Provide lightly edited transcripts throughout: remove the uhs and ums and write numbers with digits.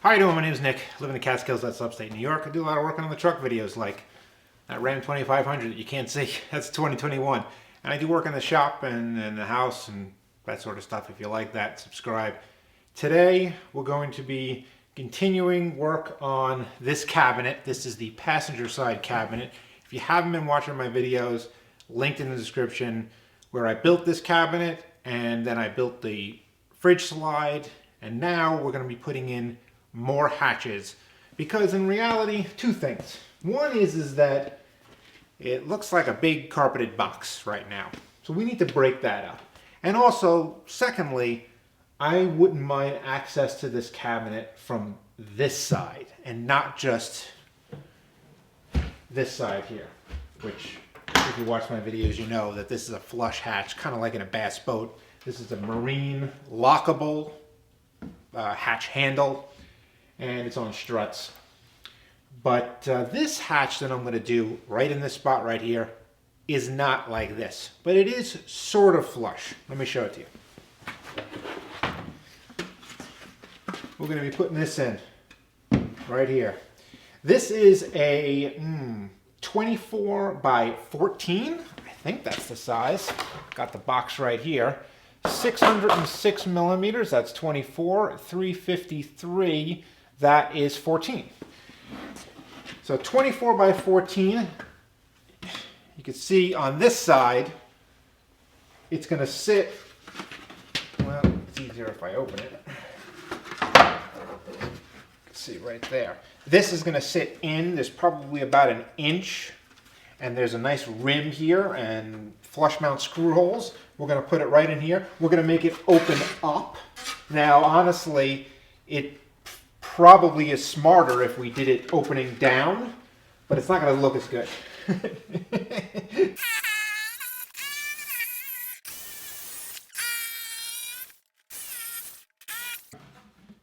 How you doing? My name is Nick. I live in the Catskills, that's upstate New York. I do a lot of work on the truck videos like that Ram 2500 that you can't see. That's 2021. And I do work in the shop and in the house and that sort of stuff. If you like that, subscribe. Today we're going to be continuing work on this cabinet. This is the passenger side cabinet. If you haven't been watching my videos, linked in the description, where I built this cabinet and then I built the fridge slide, and now we're going to be putting in more hatches, because in reality, two things. One is that it looks like a big carpeted box right now, so we need to break that up. And also, secondly, I wouldn't mind access to this cabinet from this side and not just this side here, which if you watch my videos you know that this is a flush hatch, kind of like in a bass boat. This is a marine lockable hatch handle, and it's on struts. But this hatch that I'm going to do right in this spot right here is not like this, but it is sort of flush. Let me show it to you. We're going to be putting this in right here. This is a 24 by 14. I think that's the size. Got the box right here. 606 millimeters, that's 24. 353, that is 14. So 24 by 14. You can see on this side, it's going to sit, well, it's easier if I open it. You can see right there. This is going to sit in, there's probably about an inch, and there's a nice rim here and flush mount screw holes. We're going to put it right in here. We're going to make it open up. Now, honestly, it probably is smarter if we did it opening down, but it's not going to look as good.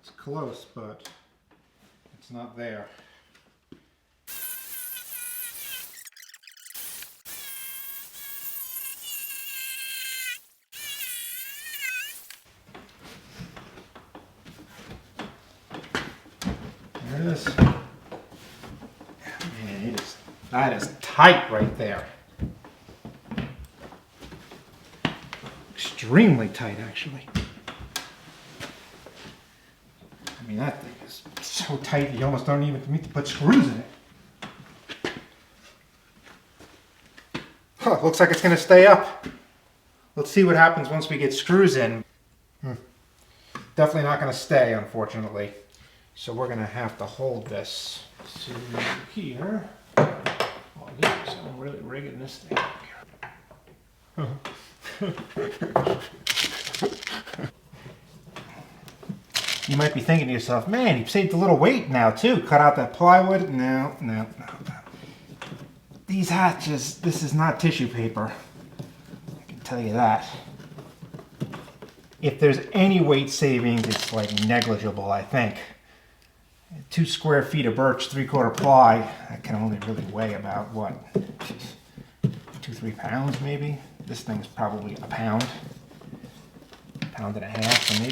It's close, but it's not there. There it is. Man, that is tight right there. Extremely tight, actually. I mean, that thing is so tight that you almost don't even need to put screws in it. Huh, looks like it's going to stay up. Let's see what happens once we get screws in. Definitely not going to stay, unfortunately. So we're going to have to hold this to here. Oh, I'm really rigging this thing up here. You might be thinking to yourself, man, you saved a little weight now too. Cut out that plywood. No. These hatches, this is not tissue paper. I can tell you that. If there's any weight savings, it's like negligible, I think. 2 square feet of birch, 3/4 ply, that can only really weigh about, what, 2-3 pounds maybe? This thing's probably a pound and a half, so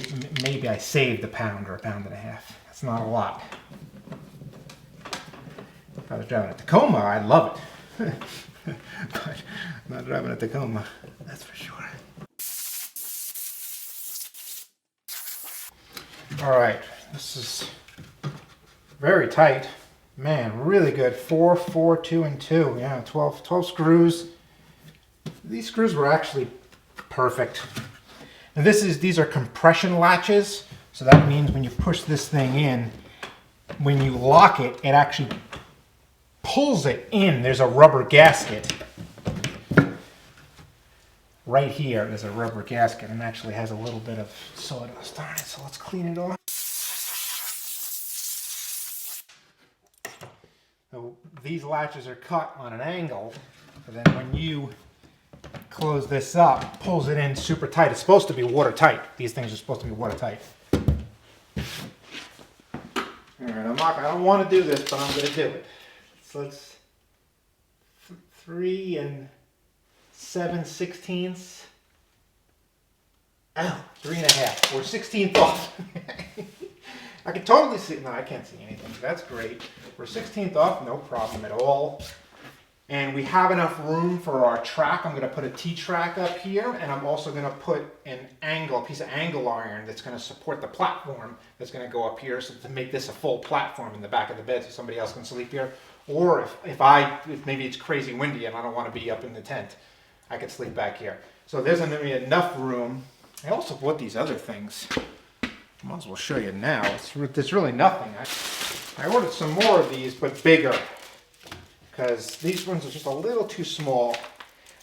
maybe I saved a pound or a pound and a half. That's not a lot. If I was driving a Tacoma, I'd love it. But I'm not driving a Tacoma, that's for sure. All right, this is very tight. Man, really good. 4, 4, 2, and 2. Yeah, 12 screws. These screws were actually perfect. And these are compression latches. So that means when you push this thing in, when you lock it, it actually pulls it in. There's a rubber gasket. Right here, there's a rubber gasket and actually has a little bit of sawdust on it. So let's clean it off. So these latches are cut on an angle, but then when you close this up, it pulls it in super tight. It's supposed to be watertight. These things are supposed to be watertight. All right, I don't want to do this, but I'm going to do it. So let's 3 7/16. Oh, 3 1/2 or 16th off. I can totally see, no, I can't see anything. That's great. We're 16th off, no problem at all. And we have enough room for our track. I'm gonna put a T-track up here, and I'm also gonna put a piece of angle iron that's gonna support the platform that's gonna go up here, so to make this a full platform in the back of the bed so somebody else can sleep here. Or if maybe it's crazy windy and I don't wanna be up in the tent, I could sleep back here. So there's gonna be enough room. I also bought these other things. Might as well show you now. There's really nothing. I ordered some more of these, but bigger, because these ones are just a little too small.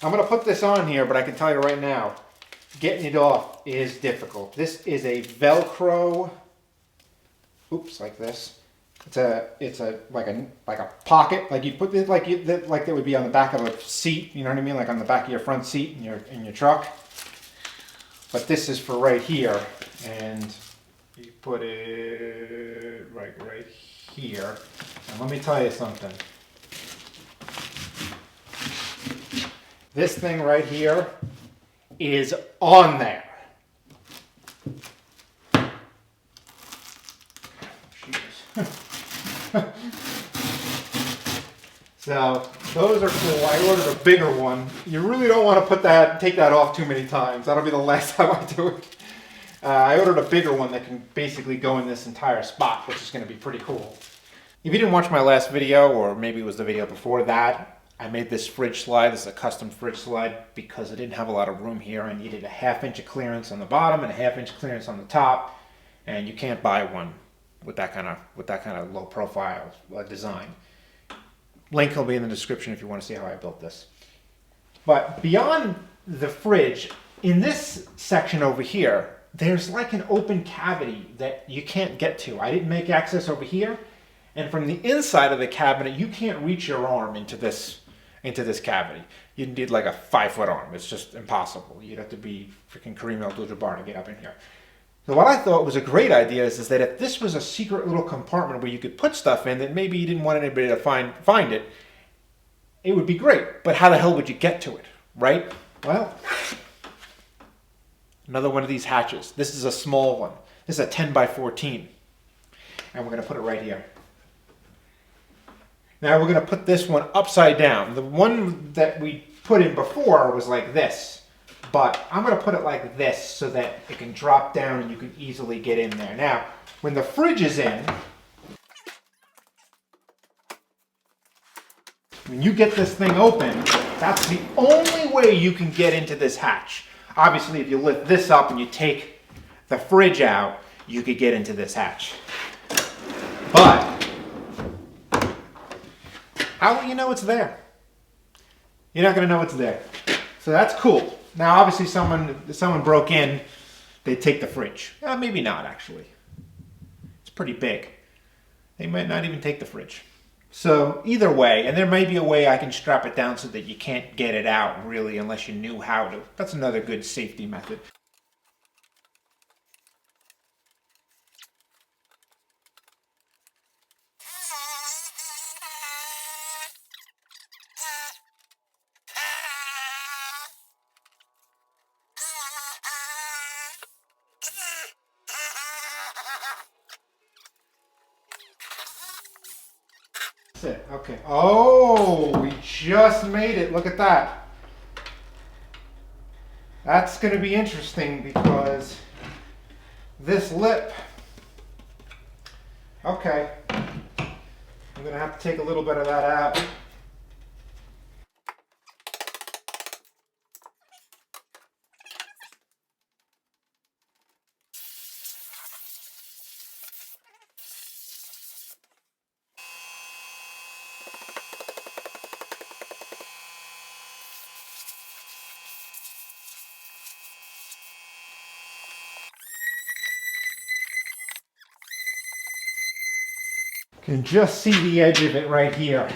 I'm going to put this on here, but I can tell you right now, getting it off is difficult. This is a Velcro, oops, like this. It's like a pocket, like you put it like that would be on the back of a seat. You know what I mean, like on the back of your front seat in your truck. But this is for right here, and you put it right here. And let me tell you something. This thing right here is on there. So those are cool. I ordered a bigger one. You really don't want to take that off too many times. That'll be the last time I do it. I ordered a bigger one that can basically go in this entire spot, which is going to be pretty cool. If you didn't watch my last video, or maybe it was the video before that, I made this fridge slide. This is a custom fridge slide because I didn't have a lot of room here. I needed a 1/2 inch of clearance on the bottom and a 1/2 inch clearance on the top, and you can't buy one with that kind of low profile design. Link will be in the description if you want to see how I built this. But beyond the fridge, in this section over here, there's like an open cavity that you can't get to. I didn't make access over here, and from the inside of the cabinet, you can't reach your arm into this cavity. You need like a 5-foot arm. It's just impossible. You'd have to be freaking Kareem Abdul-Jabbar to get up in here. So what I thought was a great idea is that if this was a secret little compartment where you could put stuff in that maybe you didn't want anybody to find it, it would be great. But how the hell would you get to it, right? Well, another one of these hatches. This is a small one. This is a 10 by 14. And we're going to put it right here. Now we're going to put this one upside down. The one that we put in before was like this. But I'm going to put it like this so that it can drop down and you can easily get in there. Now, when the fridge is in, when you get this thing open, that's the only way you can get into this hatch. Obviously, if you lift this up and you take the fridge out, you could get into this hatch. But how will you know it's there? You're not going to know it's there. So that's cool. Now, obviously, if someone broke in, they'd take the fridge. Maybe not, actually. It's pretty big. They might not even take the fridge. So either way, and there may be a way I can strap it down so that you can't get it out, really, unless you knew how to. That's another good safety method. That's it. Okay. Oh, we just made it. Look at that. That's going to be interesting because this lip. Okay. I'm going to have to take a little bit of that out. Can just see the edge of it right here.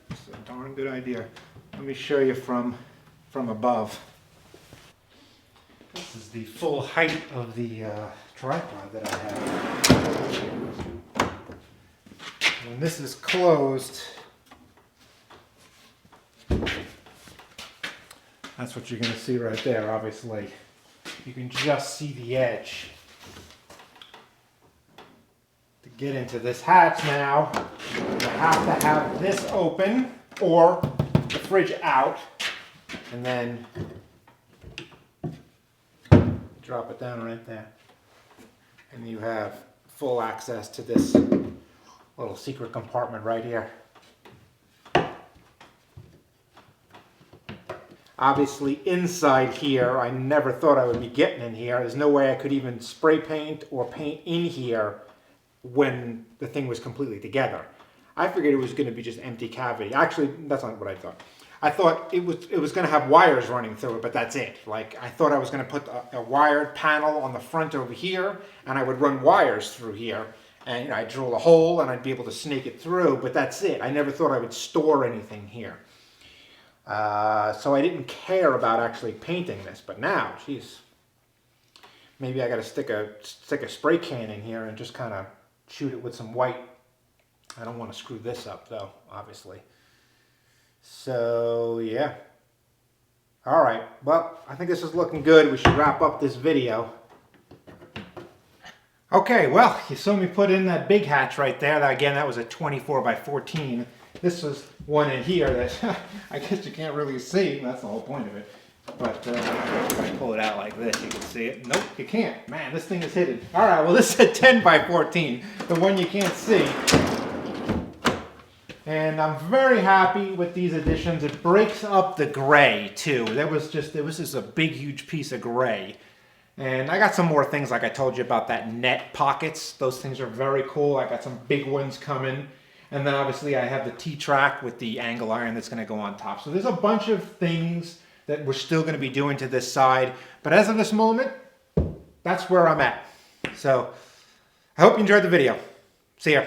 It's a darn good idea. Let me show you from above. This is the full height of the tripod that I have. When this is closed, That's what you're going to see right there, obviously. You can just see the edge. To get into this hatch now, you have to have this open or the fridge out, and then drop it down right there. And you have full access to this little secret compartment right here. Obviously inside here, I never thought I would be getting in here. There's no way I could even spray paint or paint in here when the thing was completely together. I figured it was going to be just empty cavity. Actually, that's not what I thought. I thought it was going to have wires running through it, but that's it. Like, I thought I was going to put a wired panel on the front over here, and I would run wires through here. And you know, I'd drill a hole, and I'd be able to snake it through, but that's it. I never thought I would store anything here. So I didn't care about actually painting this, but now, geez, maybe I got to stick a spray can in here and just kind of shoot it with some white. I don't want to screw this up though, obviously. So yeah. All right. Well, I think this is looking good. We should wrap up this video. Okay. Well, you saw me put in that big hatch right there. Again, that was a 24 by 14. This was one in here that I guess you can't really see. That's the whole point of it. But if I pull it out like this, you can see it. Nope, you can't. Man, this thing is hidden. All right, well, this is a 10 by 14, the one you can't see. And I'm very happy with these additions. It breaks up the gray, too. There was just a big, huge piece of gray. And I got some more things like I told you about that net pockets. Those things are very cool. I got some big ones coming. And then obviously I have the T-track with the angle iron that's going to go on top. So there's a bunch of things that we're still going to be doing to this side. But as of this moment, that's where I'm at. So I hope you enjoyed the video. See ya.